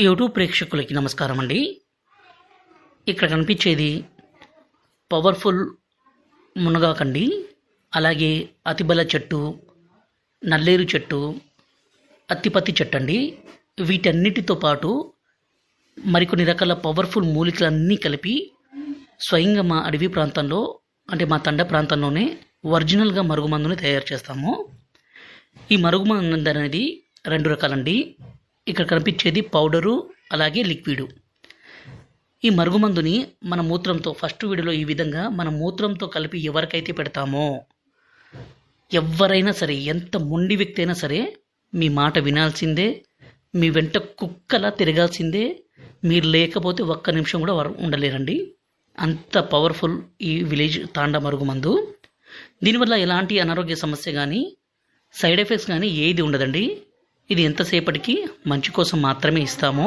YouTube ప్రేక్షకులకి నమస్కారం అండి. ఇక్కడ కనిపించేది పవర్ఫుల్ మునగాకండి, అలాగే అతిబల చెట్టు, నల్లేరు చెట్టు, అత్తిపత్తి చెట్టు అండి. వీటన్నిటితో పాటు మరికొన్ని రకాల పవర్ఫుల్ మూలికలన్నీ కలిపి స్వయంగా మా అడవి ప్రాంతంలో, అంటే మా తండ ప్రాంతంలోనే ఒరిజినల్గా మరుగుమందుని తయారు చేస్తాము. ఈ మరుగుమందు అనేది 2 రకాలండి. ఇక్కడ కనిపించేది పౌడరు, అలాగే లిక్విడు. ఈ మరుగుమందుని మన మూత్రంతో, ఫస్ట్ వీడియోలో ఈ విధంగా మన మూత్రంతో కలిపి ఎవరికైతే పెడతామో, ఎవరైనా సరే, ఎంత మొండి వ్యక్తి అయినా సరే మీ మాట వినాల్సిందే, మీ వెంట కుక్కలా తిరగాల్సిందే. మీరు లేకపోతే ఒక్క నిమిషం కూడా ఉండలేరండి. అంత పవర్ఫుల్ ఈ విలేజ్ తాండా మరుగుమందు. దీనివల్ల ఎలాంటి అనారోగ్య సమస్య కానీ, సైడ్ ఎఫెక్ట్స్ కానీ ఏది ఉండదండి. ఇది ఎంతసేపటికి మంచి కోసం మాత్రమే ఇస్తామో